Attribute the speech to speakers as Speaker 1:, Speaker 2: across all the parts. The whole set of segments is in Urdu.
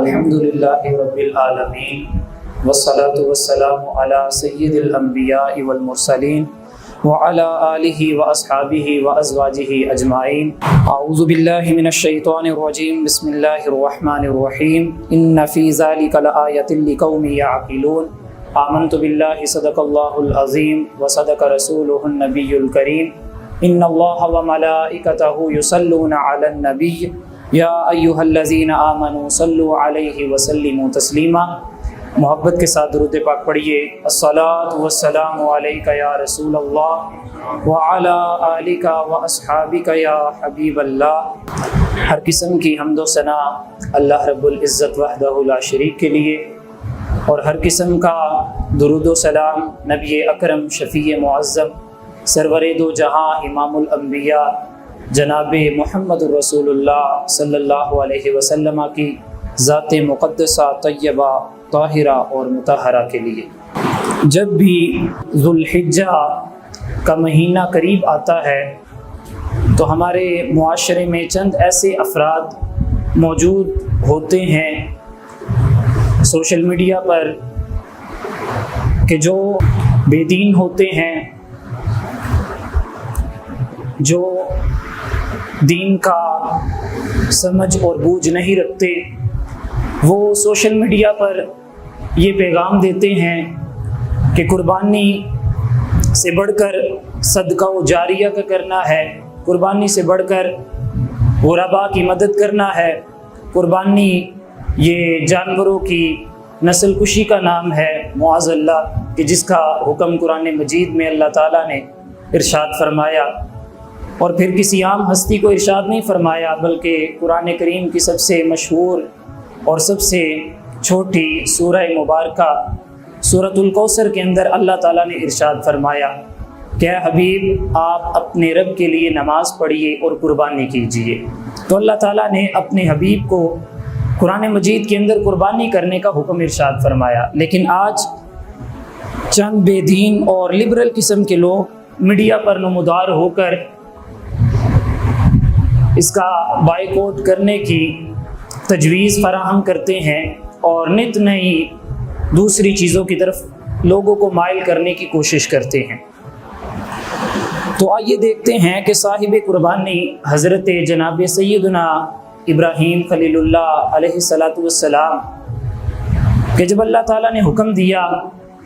Speaker 1: الحمد للہ رب العالمین والصلاة والسلام علی سید الانبیاء والمرسلین وعلی آلہ واصحابہ وازواجہ اجمعین۔ اعوذ باللہ من الشیطان الرجیم، بسم اللہ الرحمن الرحیم۔ ان فی ذلک لآیۃ لقوم یعقلون۔ آمنت باللہ صدق اللہ العظیم وصدق رسولہ النبی الکریم۔ ان اللہ وملائکتہ یصلون علی النبی یا ایھا الذین آمنوا صلوا علیہ وسلموا تسلیما۔ محبت کے ساتھ درود پاک پڑھیے۔ الصلاۃ والسلام علیک یا رسول اللہ وعلی آلک واصحابک یا حبیب اللہ۔ ہر قسم کی حمد و ثنا اللہ رب العزت وحدہ لا شریک کے لیے، اور ہر قسم کا درود و سلام نبی اکرم شفیع معظم سرور دو جہاں امام الانبیاء جناب محمد رسول اللہ صلی اللہ علیہ وسلم کی ذات مقدسہ طیبہ طاہرہ اور مطہرہ کے لیے۔ جب بھی ذوالحجہ کا مہینہ قریب آتا ہے تو ہمارے معاشرے میں چند ایسے افراد موجود ہوتے ہیں سوشل میڈیا پر کہ جو بے دین ہوتے ہیں، جو دین کا سمجھ اور بوجھ نہیں رکھتے۔ وہ سوشل میڈیا پر یہ پیغام دیتے ہیں کہ قربانی سے بڑھ کر صدقہ و جاریہ کا کرنا ہے، قربانی سے بڑھ کر غرباء کی مدد کرنا ہے، قربانی یہ جانوروں کی نسل کشی کا نام ہے معاذ اللہ، کہ جس کا حکم قرآن مجید میں اللہ تعالیٰ نے ارشاد فرمایا، اور پھر کسی عام ہستی کو ارشاد نہیں فرمایا بلکہ قرآن کریم کی سب سے مشہور اور سب سے چھوٹی سورہ مبارکہ سورۃ الکوثر کے اندر اللہ تعالیٰ نے ارشاد فرمایا کہ اے حبیب آپ اپنے رب کے لیے نماز پڑھیے اور قربانی کیجیے۔ تو اللہ تعالیٰ نے اپنے حبیب کو قرآن مجید کے اندر قربانی کرنے کا حکم ارشاد فرمایا، لیکن آج چند بے دین اور لبرل قسم کے لوگ میڈیا پر نمودار ہو کر اس کا بائیکاٹ کرنے کی تجویز فراہم کرتے ہیں اور نت نئی دوسری چیزوں کی طرف لوگوں کو مائل کرنے کی کوشش کرتے ہیں۔ تو آئیے دیکھتے ہیں کہ صاحب قربانی حضرت جناب سیدنا ابراہیم خلیل اللہ علیہ السلام کہ جب اللہ تعالیٰ نے حکم دیا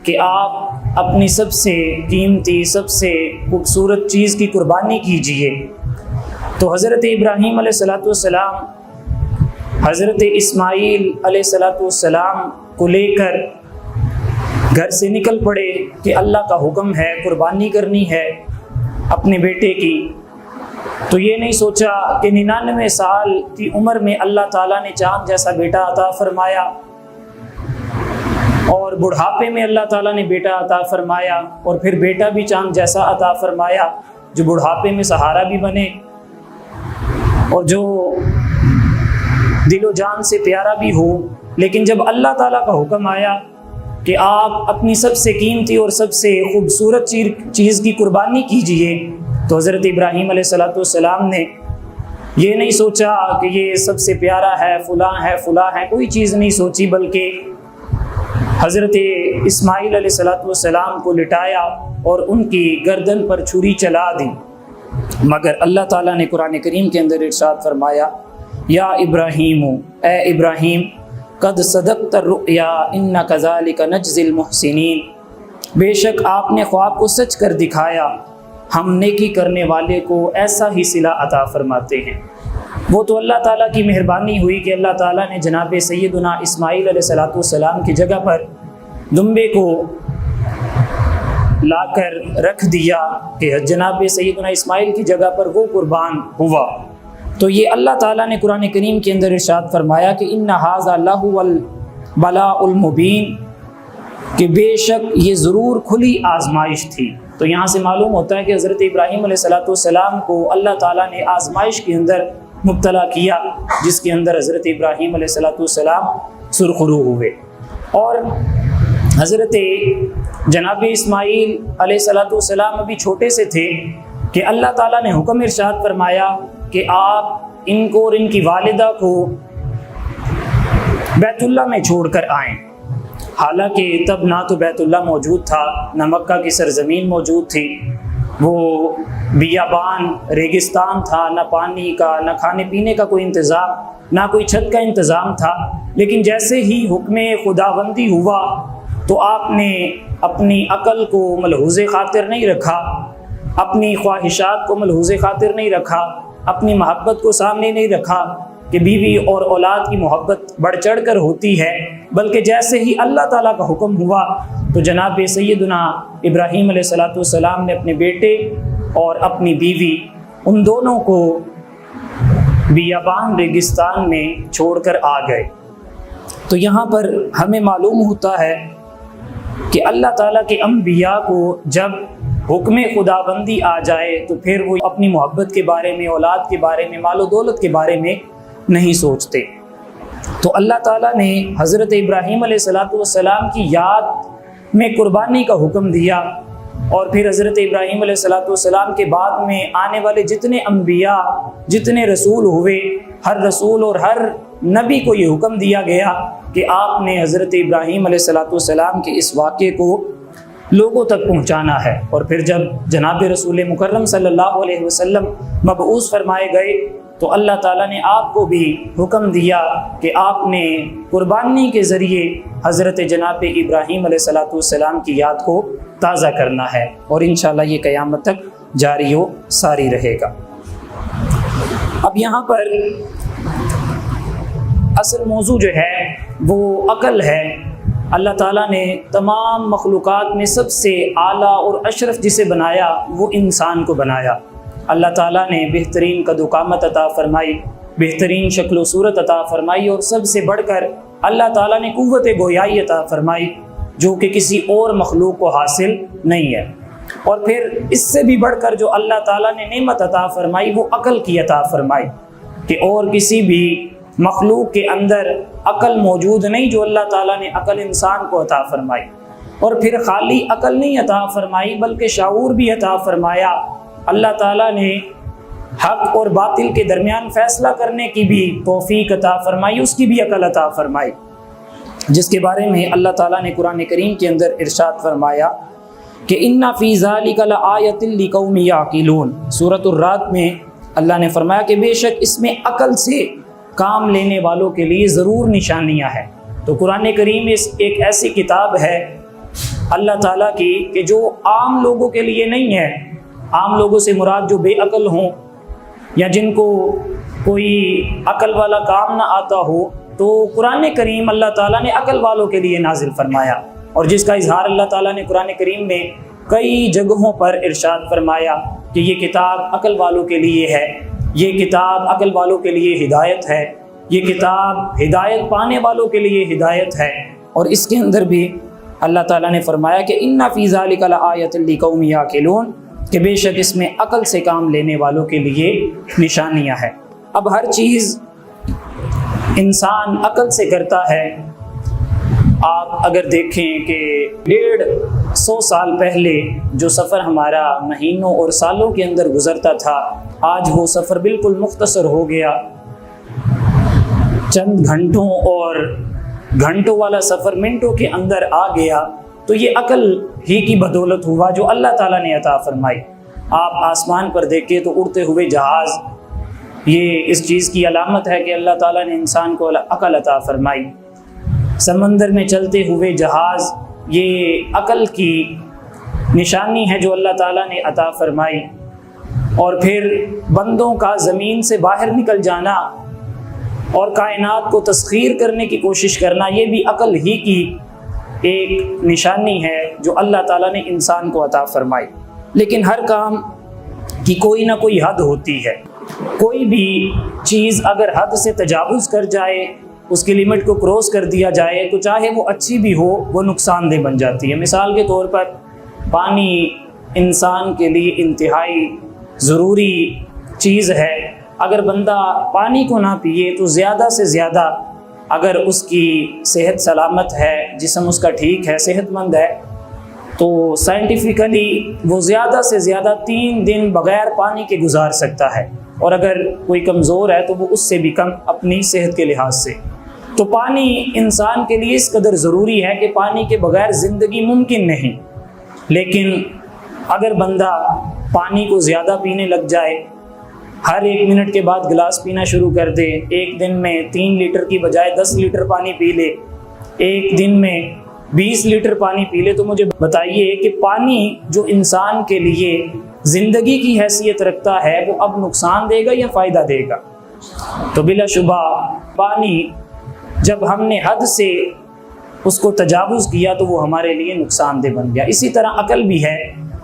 Speaker 1: کہ آپ اپنی سب سے قیمتی سب سے خوبصورت چیز کی قربانی کیجیے، تو حضرت ابراہیم علیہ السلام حضرت اسماعیل علیہ السلام کو لے کر گھر سے نکل پڑے کہ اللہ کا حکم ہے قربانی کرنی ہے اپنے بیٹے کی۔ تو یہ نہیں سوچا کہ 99 سال کی عمر میں اللہ تعالیٰ نے چاند جیسا بیٹا عطا فرمایا، اور بڑھاپے میں اللہ تعالیٰ نے بیٹا عطا فرمایا، اور پھر بیٹا بھی چاند جیسا عطا فرمایا جو بڑھاپے میں سہارا بھی بنے اور جو دل و جان سے پیارا بھی ہو۔ لیکن جب اللہ تعالیٰ کا حکم آیا کہ آپ اپنی سب سے قیمتی اور سب سے خوبصورت چیز کی قربانی کیجیے، تو حضرت ابراہیم علیہ السلام نے یہ نہیں سوچا کہ یہ سب سے پیارا ہے فلاں ہے، کوئی چیز نہیں سوچی، بلکہ حضرت اسماعیل علیہ السلام کو لٹایا اور ان کی گردن پر چھری چلا دی۔ مگر اللہ تعالیٰ نے قرآن کریم کے اندر ارشاد فرمایا یا ابراہیم، اے ابراہیم قد صدقت الرؤیا انا کذالک نجزی المحسنین، بے شک آپ نے خواب کو سچ کر دکھایا، ہم نیکی کرنے والے کو ایسا ہی صلہ عطا فرماتے ہیں۔ وہ تو اللہ تعالیٰ کی مہربانی ہوئی کہ اللہ تعالیٰ نے جناب سیدنا اسماعیل علیہ السلام کی جگہ پر دمبے کو لا کر رکھ دیا کہ جناب سیدنا اسماعیل کی جگہ پر وہ قربان ہوا۔ تو یہ اللہ تعالیٰ نے قرآن کریم کے اندر ارشاد فرمایا کہ ان ھذا لہو البلاء المبین، کہ بے شک یہ ضرور کھلی آزمائش تھی۔ تو یہاں سے معلوم ہوتا ہے کہ حضرت ابراہیم علیہ السلام کو اللہ تعالیٰ نے آزمائش کے اندر مبتلا کیا، جس کے اندر حضرت ابراہیم علیہ السلام سرخرو ہوئے، اور حضرت جناب اسماعیل علیہ السلام ابھی چھوٹے سے تھے کہ اللہ تعالیٰ نے حکم ارشاد فرمایا کہ آپ ان کو اور ان کی والدہ کو بیت اللہ میں چھوڑ کر آئیں۔ حالانکہ تب نہ تو بیت اللہ موجود تھا، نہ مکہ کی سرزمین موجود تھی، وہ بیابان ریگستان تھا، نہ پانی کا نہ کھانے پینے کا کوئی انتظام، نہ کوئی چھت کا انتظام تھا۔ لیکن جیسے ہی حکم خداوندی ہوا تو آپ نے اپنی عقل کو ملحوظ خاطر نہیں رکھا، اپنی خواہشات کو ملحوظ خاطر نہیں رکھا، اپنی محبت کو سامنے نہیں رکھا کہ بیوی اور اولاد کی محبت بڑھ چڑھ کر ہوتی ہے، بلکہ جیسے ہی اللہ تعالیٰ کا حکم ہوا تو جناب سیدنا ابراہیم علیہ السلام نے اپنے بیٹے اور اپنی بیوی ان دونوں کو بیابان ریگستان میں چھوڑ کر آ گئے۔ تو یہاں پر ہمیں معلوم ہوتا ہے کہ اللہ تعالیٰ کے انبیاء کو جب حکم خداوندی آ جائے تو پھر وہ اپنی محبت کے بارے میں، اولاد کے بارے میں، مال و دولت کے بارے میں نہیں سوچتے۔ تو اللہ تعالیٰ نے حضرت ابراہیم علیہ السلام کی یاد میں قربانی کا حکم دیا، اور پھر حضرت ابراہیم علیہ السلام کے بعد میں آنے والے جتنے انبیاء، جتنے رسول ہوئے، ہر رسول اور ہر نبی کو یہ حکم دیا گیا کہ آپ نے حضرت ابراہیم علیہ السلام کے اس واقعے کو لوگوں تک پہنچانا ہے۔ اور پھر جب جناب رسول مکرم صلی اللہ علیہ وسلم مبعوث فرمائے گئے تو اللہ تعالیٰ نے آپ کو بھی حکم دیا کہ آپ نے قربانی کے ذریعے حضرت جناب ابراہیم علیہ السلام کی یاد کو تازہ کرنا ہے، اور انشاءاللہ یہ قیامت تک جاری و ساری رہے گا۔ اب یہاں پر اصل موضوع جو ہے وہ عقل ہے۔ اللہ تعالیٰ نے تمام مخلوقات میں سب سے اعلیٰ اور اشرف جسے بنایا وہ انسان کو بنایا۔ اللہ تعالیٰ نے بہترین قد و قامت عطا فرمائی، بہترین شکل و صورت عطا فرمائی، اور سب سے بڑھ کر اللہ تعالیٰ نے قوت گویائی عطا فرمائی جو کہ کسی اور مخلوق کو حاصل نہیں ہے۔ اور پھر اس سے بھی بڑھ کر جو اللہ تعالیٰ نے نعمت عطا فرمائی وہ عقل کی عطا فرمائی، کہ اور کسی بھی مخلوق کے اندر عقل موجود نہیں جو اللہ تعالیٰ نے عقل انسان کو عطا فرمائی۔ اور پھر خالی عقل نہیں عطا فرمائی بلکہ شعور بھی عطا فرمایا۔ اللہ تعالیٰ نے حق اور باطل کے درمیان فیصلہ کرنے کی بھی توفیق عطا فرمائی، اس کی بھی عقل عطا فرمائی، جس کے بارے میں اللہ تعالیٰ نے قرآن کریم کے اندر ارشاد فرمایا کہ اِنَّ فِي ذَلِكَ لَآیَةٍ لِقَوْمٍ يَعْقِلُونَ۔ سورۃ الرعد میں اللہ نے فرمایا کہ بے شک اس میں عقل سے کام لینے والوں کے لیے ضرور نشانیاں ہیں۔ تو قرآن کریم ایک ایسی کتاب ہے اللہ تعالیٰ کی کہ جو عام لوگوں کے لیے نہیں ہے۔ عام لوگوں سے مراد جو بے عقل ہوں یا جن کو کوئی عقل والا کام نہ آتا ہو، تو قرآن کریم اللہ تعالیٰ نے عقل والوں کے لیے نازل فرمایا، اور جس کا اظہار اللہ تعالیٰ نے قرآن کریم میں کئی جگہوں پر ارشاد فرمایا کہ یہ کتاب عقل والوں کے لیے ہے، یہ کتاب عقل والوں کے لیے ہدایت ہے، یہ کتاب ہدایت پانے والوں کے لیے ہدایت ہے۔ اور اس کے اندر بھی اللہ تعالیٰ نے فرمایا کہ اِنَّ فِي ذَلِكَ لَآیَةٍ لِقَوْمٍ يَعْقِلُونَ، کہ بے شک اس میں عقل سے کام لینے والوں کے لیے نشانیاں ہیں۔ اب ہر چیز انسان عقل سے کرتا ہے۔ آپ اگر دیکھیں کہ 150 سال پہلے جو سفر ہمارا مہینوں اور سالوں کے اندر گزرتا تھا، آج وہ سفر بالکل مختصر ہو گیا، چند گھنٹوں، اور گھنٹوں والا سفر منٹوں کے اندر آ گیا۔ تو یہ عقل ہی کی بدولت ہوا جو اللہ تعالیٰ نے عطا فرمائی۔ آپ آسمان پر دیکھیں تو اڑتے ہوئے جہاز، یہ اس چیز کی علامت ہے کہ اللہ تعالیٰ نے انسان کو عقل عطا فرمائی۔ سمندر میں چلتے ہوئے جہاز، یہ عقل کی نشانی ہے جو اللہ تعالیٰ نے عطا فرمائی۔ اور پھر بندوں کا زمین سے باہر نکل جانا اور کائنات کو تسخیر کرنے کی کوشش کرنا، یہ بھی عقل ہی کی ایک نشانی ہے جو اللہ تعالیٰ نے انسان کو عطا فرمائی۔ لیکن ہر کام کی کوئی نہ کوئی حد ہوتی ہے۔ کوئی بھی چیز اگر حد سے تجاوز کر جائے، اس کی لمٹ کو کراس کر دیا جائے، تو چاہے وہ اچھی بھی ہو وہ نقصان دہ بن جاتی ہے۔ مثال کے طور پر پانی انسان کے لیے انتہائی ضروری چیز ہے۔ اگر بندہ پانی کو نہ پیے تو زیادہ سے زیادہ، اگر اس کی صحت سلامت ہے، جسم اس کا ٹھیک ہے، صحت مند ہے، تو سائنٹیفکلی وہ زیادہ سے زیادہ 3 دن بغیر پانی کے گزار سکتا ہے، اور اگر کوئی کمزور ہے تو وہ اس سے بھی کم اپنی صحت کے لحاظ سے۔ تو پانی انسان کے لیے اس قدر ضروری ہے کہ پانی کے بغیر زندگی ممکن نہیں۔ لیکن اگر بندہ پانی کو زیادہ پینے لگ جائے، ہر 1 منٹ کے بعد گلاس پینا شروع کر دے، ایک دن میں 3 لیٹر کی بجائے 10 لیٹر پانی پی لے، ایک دن میں 20 لیٹر پانی پی لے، تو مجھے بتائیے کہ پانی جو انسان کے لیے زندگی کی حیثیت رکھتا ہے وہ اب نقصان دے گا یا فائدہ دے گا؟ تو بلا شبہ پانی جب ہم نے حد سے اس کو تجاوز کیا تو وہ ہمارے لیے نقصان دہ بن گیا۔ اسی طرح عقل بھی ہے،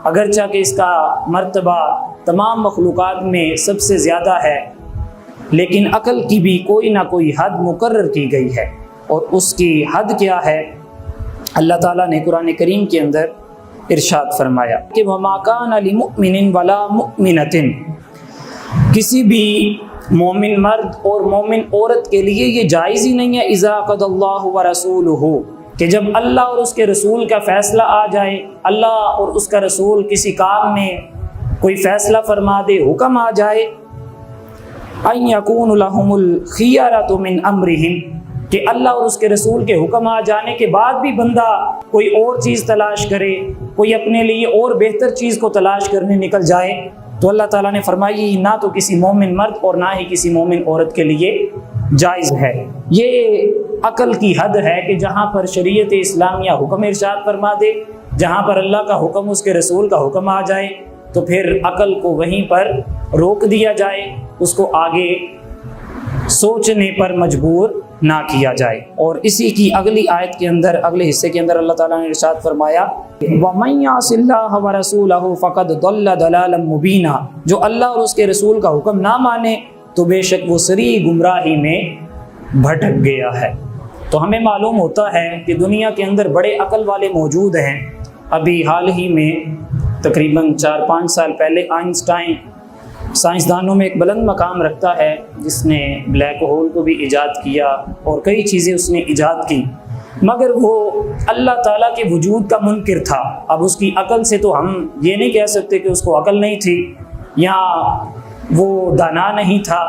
Speaker 1: اگرچہ کہ اس کا مرتبہ تمام مخلوقات میں سب سے زیادہ ہے، لیکن عقل کی بھی کوئی نہ کوئی حد مقرر کی گئی ہے، اور اس کی حد کیا ہے؟ اللہ تعالیٰ نے قرآن کریم کے اندر ارشاد فرمایا کہ وَمَا كَانَ لِمُؤْمِنٍ وَلَا مُؤْمِنَةٍ، کسی بھی مومن مرد اور مومن عورت کے لیے یہ جائز ہی نہیں ہے اذا قضى اللہ ورسولہ، کہ جب اللہ اور اس کے رسول کا فیصلہ آ جائے، اللہ اور اس کا رسول کسی کام میں کوئی فیصلہ فرما دے، حکم آ جائے، ان یکون لہم الخیرۃ من امرہم، کہ اللہ اور اس کے رسول کے حکم آ جانے کے بعد بھی بندہ کوئی اور چیز تلاش کرے، کوئی اپنے لیے اور بہتر چیز کو تلاش کرنے نکل جائے، تو اللہ تعالیٰ نے فرمایا نہ تو کسی مومن مرد اور نہ ہی کسی مومن عورت کے لیے جائز ہے۔ یہ عقل کی حد ہے کہ جہاں پر شریعت اسلامیہ حکم ارشاد فرما دے، جہاں پر اللہ کا حکم اس کے رسول کا حکم آ جائے، تو پھر عقل کو وہیں پر روک دیا جائے، اس کو آگے سوچنے پر مجبور نہ کیا جائے۔ اور اسی کی اگلی آیت کے اندر، اگلے حصے کے اندر اللہ تعالیٰ نے ارشاد فرمایا وَمَن يَعْصِ اللَّهَ وَرَسُولَهُ فَقَدْ ضَلَّ ضَلَالًا مُبِينًا، جو اللہ اور اس کے رسول کا حکم نہ مانے تو بے شک وہ صریح گمراہی میں بھٹک گیا ہے۔ تو ہمیں معلوم ہوتا ہے کہ دنیا کے اندر بڑے عقل والے موجود ہیں۔ ابھی حال ہی میں تقریباً 4-5 سال پہلے آئنسٹائن سائنسدانوں میں ایک بلند مقام رکھتا ہے، جس نے بلیک ہول کو بھی ایجاد کیا اور کئی چیزیں اس نے ایجاد کی، مگر وہ اللہ تعالیٰ کے وجود کا منکر تھا۔ اب اس کی عقل سے تو ہم یہ نہیں کہہ سکتے کہ اس کو عقل نہیں تھی، یا وہ دانا نہیں تھا،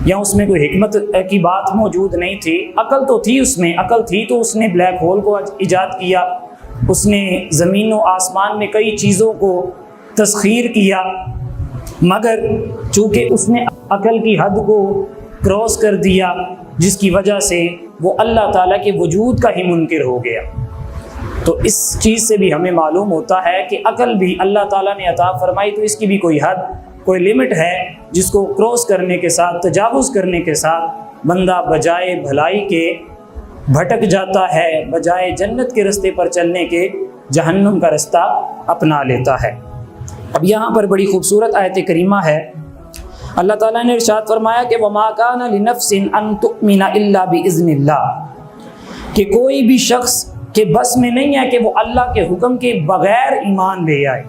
Speaker 1: یا اس میں کوئی حکمت کی بات موجود نہیں تھی۔ عقل تو تھی اس میں، عقل تھی تو اس نے بلیک ہول کو ایجاد کیا، اس نے زمین و آسمان میں کئی چیزوں کو تسخیر کیا، مگر چونکہ اس نے عقل کی حد کو کراس کر دیا، جس کی وجہ سے وہ اللہ تعالیٰ کے وجود کا ہی منکر ہو گیا۔ تو اس چیز سے بھی ہمیں معلوم ہوتا ہے کہ عقل بھی اللہ تعالیٰ نے عطا فرمائی تو اس کی بھی کوئی حد، کوئی لمٹ ہے، جس کو کراس کرنے کے ساتھ، تجاوز کرنے کے ساتھ بندہ بجائے بھلائی کے بھٹک جاتا ہے، بجائے جنت کے رستے پر چلنے کے جہنم کا رستہ اپنا لیتا ہے۔ اب یہاں پر بڑی خوبصورت آیت کریمہ ہے، اللہ تعالیٰ نے ارشاد فرمایا کہ وَمَا كَانَ لِنَفْسٍ أَن تُؤْمِنَ إِلَّا بِإِذْنِ اللَّهِ، کہ کوئی بھی شخص کے بس میں نہیں ہے کہ وہ اللہ کے حکم کے بغیر ایمان لے آئے۔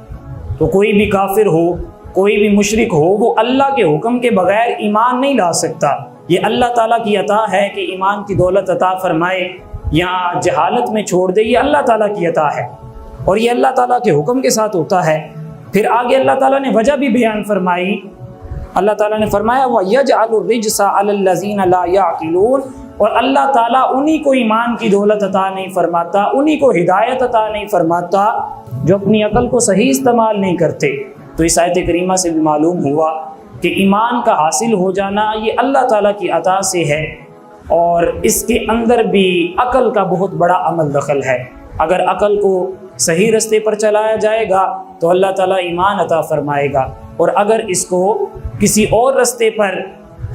Speaker 1: تو کوئی بھی کافر ہو، کوئی بھی مشرک ہو، وہ اللہ کے حکم کے بغیر ایمان نہیں لا سکتا۔ یہ اللہ تعالیٰ کی عطا ہے کہ ایمان کی دولت عطا فرمائے یا جہالت میں چھوڑ دے، یہ اللہ تعالیٰ کی عطا ہے، اور یہ اللہ تعالیٰ کے حکم کے ساتھ ہوتا ہے۔ پھر آگے اللہ تعالیٰ نے وجہ بھی بیان فرمائی، اللہ تعالیٰ نے فرمایا وَيَجْعَلُ الرِّجْسَ عَلَى الَّذِينَ لَا يَعْقِلُونَ، اور اللہ تعالیٰ انہی کو ایمان کی دولت عطا نہیں فرماتا، انہی کو ہدایت عطا نہیں فرماتا جو اپنی عقل کو صحیح استعمال نہیں کرتے۔ تو اس آیت کریمہ سے بھی معلوم ہوا کہ ایمان کا حاصل ہو جانا یہ اللہ تعالیٰ کی عطا سے ہے، اور اس کے اندر بھی عقل کا بہت بڑا عمل دخل ہے۔ اگر عقل کو صحیح رستے پر چلایا جائے گا تو اللہ تعالیٰ ایمان عطا فرمائے گا، اور اگر اس کو کسی اور رستے پر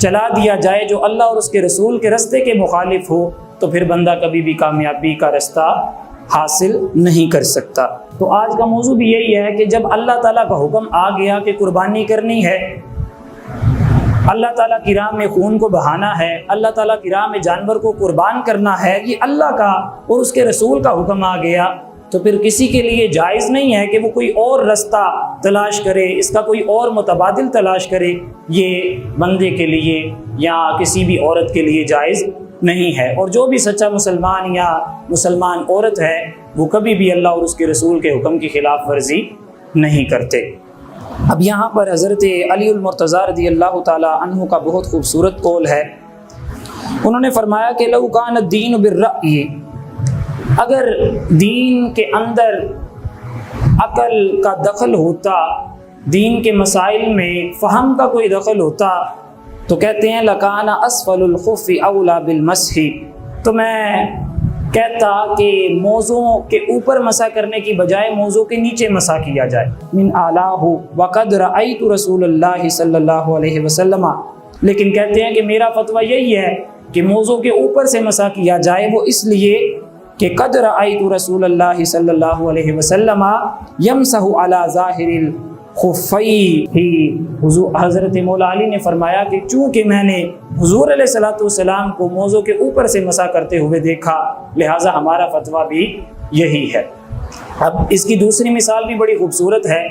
Speaker 1: چلا دیا جائے جو اللہ اور اس کے رسول کے رستے کے مخالف ہو تو پھر بندہ کبھی بھی کامیابی کا رستہ حاصل نہیں کر سکتا۔ تو آج کا موضوع بھی یہی ہے کہ جب اللہ تعالیٰ کا حکم آ گیا کہ قربانی کرنی ہے، اللہ تعالیٰ کی راہ میں خون کو بہانا ہے، اللہ تعالیٰ کی راہ میں جانور کو قربان کرنا ہے، یہ اللہ کا اور اس کے رسول کا حکم آ گیا، تو پھر کسی کے لیے جائز نہیں ہے کہ وہ کوئی اور رستہ تلاش کرے، اس کا کوئی اور متبادل تلاش کرے۔ یہ بندے کے لیے یا کسی بھی عورت کے لیے جائز نہیں ہے، اور جو بھی سچا مسلمان یا مسلمان عورت ہے وہ کبھی بھی اللہ اور اس کے رسول کے حکم کی خلاف ورزی نہیں کرتے۔ اب یہاں پر حضرت علی المرتضیٰ رضی اللہ تعالی عنہ کا بہت خوبصورت قول ہے، انہوں نے فرمایا کہ لو کان الدین بالرأی، اگر دین کے اندر عقل کا دخل ہوتا، دین کے مسائل میں فہم کا کوئی دخل ہوتا، تو کہتے ہیں لکان اسفل الخف اولا بالمسح، تو میں کہتا کہ موزوں کے اوپر مسح کرنے کی بجائے موزوں کے نیچے مسح کیا جائے، من اعلاہ وقد رأیت رسول اللہ صلی اللہ علیہ وسلم، لیکن کہتے ہیں کہ میرا فتویٰ یہی ہے کہ موزوں کے اوپر سے مسح کیا جائے، وہ اس لیے کہ قد رأیت رسول اللہ صلی اللہ علیہ وسلم یمسح علی ظاہر الخفی، حضرت مولا علی نے فرمایا کہ چونکہ میں نے حضور علیہ الصلوۃ والسلام کو موزوں کے اوپر سے مسح کرتے ہوئے دیکھا، لہٰذا ہمارا فتویٰ بھی یہی ہے۔ اب اس کی دوسری مثال بھی بڑی خوبصورت ہے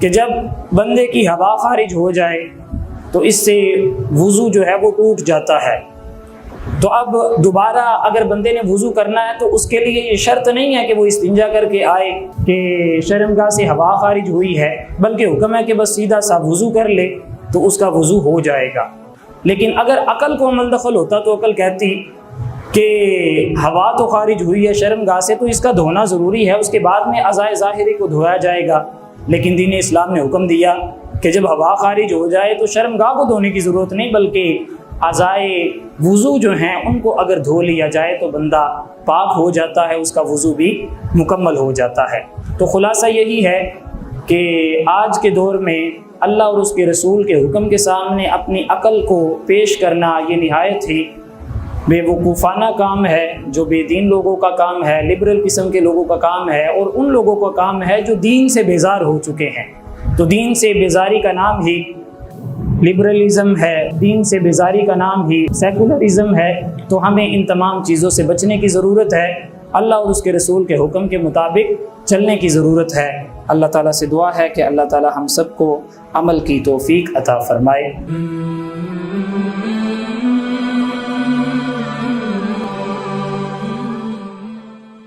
Speaker 1: کہ جب بندے کی ہوا خارج ہو جائے تو اس سے وضو جو ہے وہ ٹوٹ جاتا ہے، تو اب دوبارہ اگر بندے نے وضو کرنا ہے تو اس کے لیے یہ شرط نہیں ہے کہ وہ استنجا کر کے آئے کہ شرمگاہ سے ہوا خارج ہوئی ہے، بلکہ حکم ہے کہ بس سیدھا سا وضو کر لے تو اس کا وضو ہو جائے گا۔ لیکن اگر عقل کو عمل دخل ہوتا تو عقل کہتی کہ ہوا تو خارج ہوئی ہے شرمگاہ سے تو اس کا دھونا ضروری ہے، اس کے بعد میں اعضائے ظاہری کو دھویا جائے گا، لیکن دین اسلام نے حکم دیا کہ جب ہوا خارج ہو جائے تو شرمگاہ کو دھونے کی ضرورت نہیں، بلکہ اعضائے وضو جو ہیں ان کو اگر دھو لیا جائے تو بندہ پاک ہو جاتا ہے، اس کا وضو بھی مکمل ہو جاتا ہے۔ تو خلاصہ یہی ہے کہ آج کے دور میں اللہ اور اس کے رسول کے حکم کے سامنے اپنی عقل کو پیش کرنا یہ نہایت ہی بے وقوفانہ کام ہے، جو بے دین لوگوں کا کام ہے، لبرل قسم کے لوگوں کا کام ہے، اور ان لوگوں کا کام ہے جو دین سے بیزار ہو چکے ہیں۔ تو دین سے بیزاری کا نام ہی لبرلزم ہے، دین سے بیزاری کا نام ہی سیکولرزم ہے، تو ہمیں ان تمام چیزوں سے بچنے کی ضرورت ہے، اللہ اور اس کے رسول کے حکم کے مطابق چلنے کی ضرورت ہے۔ اللہ تعالیٰ سے دعا ہے کہ اللہ تعالیٰ ہم سب کو عمل کی توفیق عطا فرمائے۔